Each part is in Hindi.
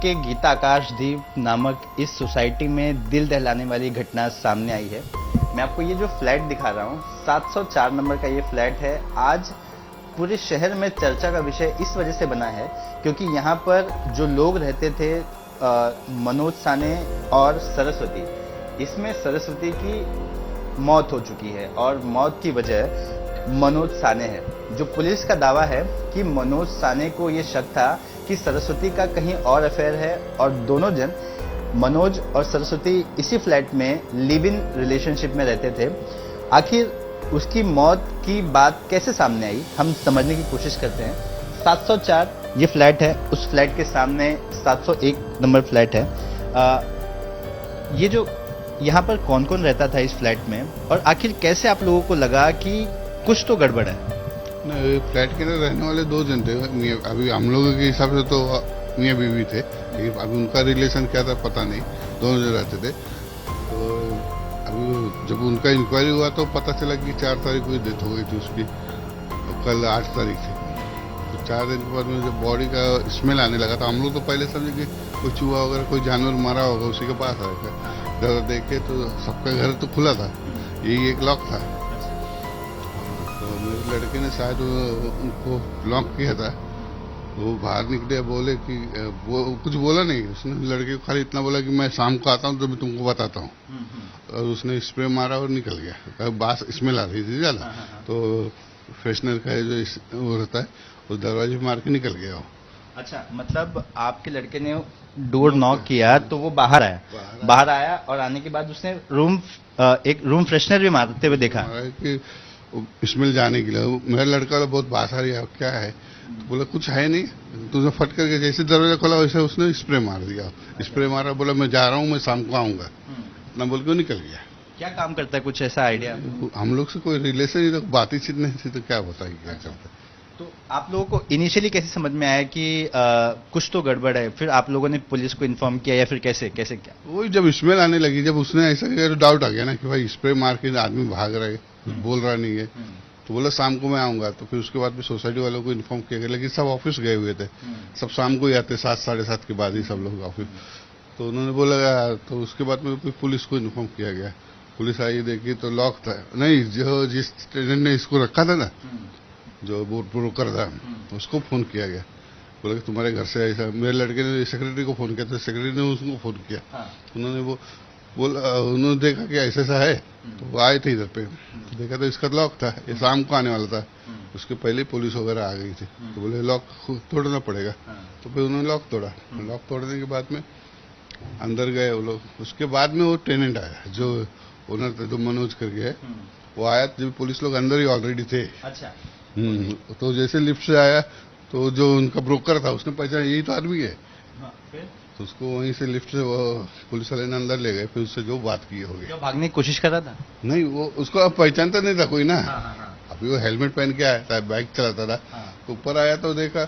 के गीता आकाशदीप नामक इस सोसाइटी में दिल दहलाने वाली घटना सामने आई है। मैं आपको ये जो फ्लैट दिखा रहा हूँ 704 नंबर का ये फ्लैट है। आज पूरे शहर में चर्चा का विषय इस वजह से बना है क्योंकि यहाँ पर जो लोग रहते थे मनोज साने और सरस्वती, इसमें सरस्वती की मौत हो चुकी है और मौत की वजह मनोज साने है। जो पुलिस का दावा है कि मनोज साने को ये शक था कि सरस्वती का कहीं और अफेयर है और दोनों जन मनोज और सरस्वती इसी फ्लैट में लिव इन रिलेशनशिप में रहते थे। आखिर उसकी मौत की बात कैसे सामने आई हम समझने की कोशिश करते हैं। 704 ये फ्लैट है, उस फ्लैट के सामने 701 नंबर फ्लैट है। ये जो यहाँ पर कौन कौन रहता था इस फ्लैट में और आखिर कैसे आप लोगों को लगा कि कुछ तो गड़बड़ है? नहीं, फ्लैट के अंदर रहने वाले दो जन थे। अभी हम लोगों के हिसाब से तो मियाँ बीवी थे, लेकिन अभी उनका रिलेशन क्या था पता नहीं, दोनों जन रहते थे। तो अभी जब उनका इंक्वायरी हुआ तो पता चला कि 4 तारीख को डेथ हो गई थी उसकी, तो कल 8 तारीख थी। तो 4 दिन के बाद में जब बॉडी का स्मेल आने लगा तो हम लोग तो पहले समझे कि कोई चूहा वगैरह कोई जानवर मारा होगा, उसी के पास आएगा। जब देखे तो सबका घर तो खुला था, यही एक लॉक था। तो मेरे लड़के ने शायद उनको लॉक किया था। वो बाहर निकले, बोले कि वो कुछ बोला नहीं, उसने लड़के को खाली इतना बोला कि मैं शाम को आता हूँ तो मैं तुमको बताता हूँ। और उसने स्प्रे मारा और निकल गया। बास स्मेल आ रही थी ज़्यादा, तो फ्रेशनर का जो वो रहता है वो दरवाजे मार के निकल गया वो। अच्छा, मतलब आपके लड़के ने डोर नॉक किया तो वो बाहर आया और आने के बाद उसने एक रूम फ्रेशनर भी मारते हुए देखा कि स्मेल जाने के लिए। मेरा लड़का वाला बहुत बात आ रही है, क्या है? तो बोला कुछ है नहीं। तो उसने फट करके जैसे दरवाजा खोला वैसे उसने स्प्रे मार दिया। स्प्रे मारा, बोला मैं जा रहा हूँ, मैं शाम को आऊंगा, इतना बोल के निकल गया। क्या काम करता है, कुछ ऐसा आइडिया? हम लोग से कोई रिलेशन नहीं, तो बातचीत नहीं थी, तो क्या बताइए क्या करता है। तो आप लोगों को इनिशियली कैसे समझ में आया कि कुछ तो गड़बड़ है? फिर आप लोगों ने पुलिस को इन्फॉर्म किया या फिर कैसे क्या? वही जब स्मेल आने लगी, जब उसने ऐसा किया तो डाउट आ गया ना कि भाई स्प्रे मार के आदमी भाग रहा है, बोल रहा नहीं है। तो बोला शाम को मैं आऊंगा। तो फिर उसके बाद भी सोसाइटी वालों को इन्फॉर्म किया गया, लेकिन सब ऑफिस गए हुए थे, सब शाम को ही आते, 7 साढ़े 7 के बाद ही सब लोग ऑफिस। तो उन्होंने बोला, तो उसके बाद में पुलिस को इन्फॉर्म किया गया। पुलिस आई, देखी तो लॉक था। नहीं, जो जिस टेनेंट ने इसको रखा था ना, जो ब्रोकर था, उसको फोन किया गया। बोला कि तुम्हारे घर से ऐसा। मेरे लड़के ने सेक्रेटरी को फोन किया, तो सेक्रेटरी ने उसको फोन किया। उन्होंने वो बोला, उन्होंने देखा कि ऐसा ऐसा है, तो वो आए थे इधर पे, तो देखा तो इसका लॉक था, ये शाम को आने वाला था। उसके पहले पुलिस वगैरह आ गई थी, तो बोले लॉक तोड़ना पड़ेगा। तो फिर उन्होंने लॉक तोड़ा। लॉक तोड़ने के बाद में अंदर गए वो लोग। उसके बाद में वो टेनेंट आया, जो ओनर था, जो मनोज करके है, वो आया। जब पुलिस लोग अंदर ही ऑलरेडी थे। अच्छा। तो जैसे लिफ्ट से आया तो जो उनका ब्रोकर था उसने पहचाना यही तो आदमी है। तो उसको वहीं से लिफ्ट से वो पुलिस वाले ने अंदर ले गए। फिर उससे जो बात की होगी। भागने की कोशिश कर रहा था? नहीं, वो उसको अब पहचानता नहीं था कोई ना। अभी वो हेलमेट पहन के आया था, बाइक चलाता था। तो ऊपर आया तो देखा,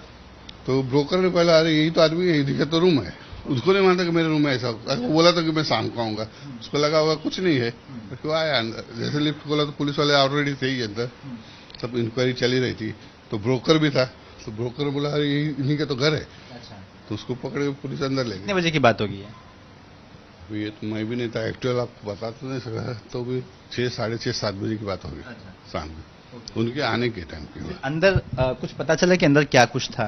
तो ब्रोकर ने पहले, अरे यही तो आदमी है, दिखा तो रूम है। उसको नहीं मानता कि मेरे रूम में ऐसा। वो बोला था कि मैं शाम को आऊंगा। उसको लगा होगा कुछ नहीं है, तो आया अंदर। जैसे लिफ्ट खोला तो पुलिस वाले ऑलरेडी थे ही अंदर, सब इंक्वायरी चली रही थी। तो ब्रोकर भी था, तो ब्रोकर ने बोला, अरे इन्हीं का तो घर है। अच्छा। तो उसको पकड़ के पुलिस अंदर ले गई। कितने बजे की बात होगी है? ये तो मैं भी नहीं था, एक्चुअल आपको बता तो नहीं सका। तो भी 6, साढ़े 6, 7 बजे की बात होगी। अच्छा। शाम में उनके आने के टाइम की। अंदर कुछ पता चला कि अंदर क्या कुछ था?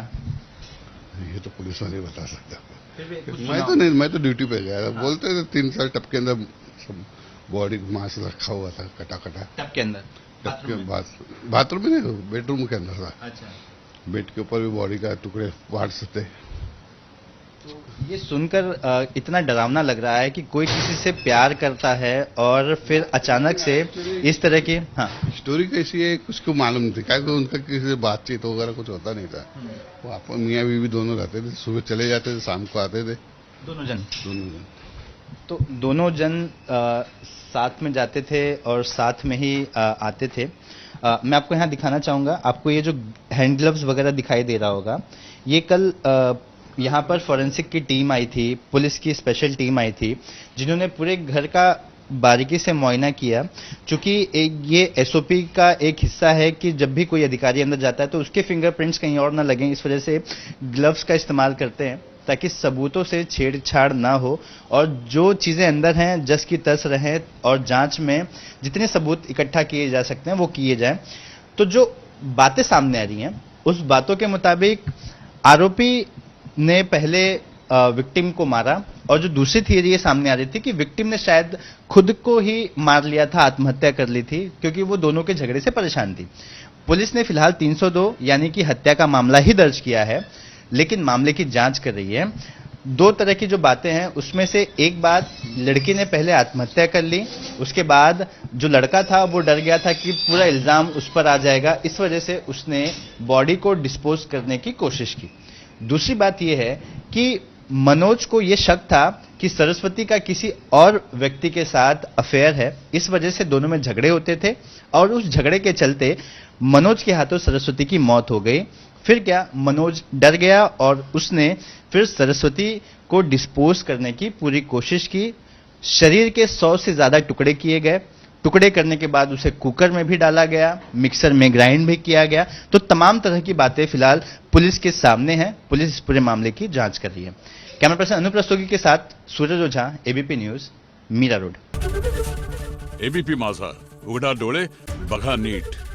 ये तो पुलिस वाले बता सकते। मैं तो नहीं, मैं तो ड्यूटी पे गया। बोलते थे 3 साल टप के अंदर सब बॉडी मांस रखा हुआ था, कटा। टप के अंदर? बाथरूम में नहीं, बेडरूम के अंदर था। अच्छा। बेड के ऊपर भी बॉडी का टुकड़े पार्ट्स थे। तो ये सुनकर इतना डरावना लग रहा है कि कोई किसी से प्यार करता है और फिर अचानक से इस तरह की स्टोरी कैसी है कुछ को मालूम नहीं थी, क्या उनका किसी से बातचीत वगैरह कुछ होता नहीं था। वो आप मियाँ बीवी दोनों रहते थे, सुबह चले जाते थे, शाम को आते थे। दोनों जन? तो दोनों जन साथ में जाते थे और साथ में ही आते थे। मैं आपको यहाँ दिखाना चाहूँगा, आपको ये जो हैंड ग्लव्स वगैरह दिखाई दे रहा होगा, ये कल यहाँ पर फॉरेंसिक की टीम आई थी, पुलिस की स्पेशल टीम आई थी, जिन्होंने पूरे घर का बारीकी से मुआयना किया। चूंकि ये एसओपी का एक हिस्सा है कि जब भी कोई अधिकारी अंदर जाता है तो उसके फिंगरप्रिंट्स कहीं और ना लगें, इस वजह से ग्लव्स का इस्तेमाल करते हैं ताकि सबूतों से छेड़छाड़ ना हो और जो चीजें अंदर हैं जस की तस रहें और जांच में जितने सबूत इकट्ठा किए जा सकते हैं वो किए जाएं। तो जो बातें सामने आ रही हैं उस बातों के मुताबिक आरोपी ने पहले विक्टिम को मारा और जो दूसरी थियरी ये सामने आ रही थी कि विक्टिम ने शायद खुद को ही मार लिया था, आत्महत्या कर ली थी क्योंकि वो दोनों के झगड़े से परेशान थी। पुलिस ने फिलहाल 302 यानी कि हत्या का मामला ही दर्ज किया है, लेकिन मामले की जांच कर रही है। दो तरह की जो बातें हैं उसमें से एक बात, लड़की ने पहले आत्महत्या कर ली, उसके बाद जो लड़का था वो डर गया था कि पूरा इल्जाम उस पर आ जाएगा, इस वजह से उसने बॉडी को डिस्पोज करने की कोशिश की। दूसरी बात यह है कि मनोज को यह शक था कि सरस्वती का किसी और व्यक्ति के साथ अफेयर है, इस वजह से दोनों में झगड़े होते थे और उस झगड़े के चलते मनोज के हाथों सरस्वती की मौत हो गई। फिर क्या, मनोज डर गया और उसने फिर सरस्वती को डिस्पोज करने की पूरी कोशिश की। शरीर के 100 से ज्यादा टुकड़े किए गए, टुकड़े करने के बाद उसे कुकर में भी डाला गया, मिक्सर में ग्राइंड भी किया गया। तो तमाम तरह की बातें फिलहाल पुलिस के सामने हैं। पुलिस इस पूरे मामले की जांच कर रही है। कैमरा पर्सन अनूप रस्तोगी के साथ Suraj Ojha, ABP news, Mira road. ABP Majha, उघडा डोळे बघा नीट।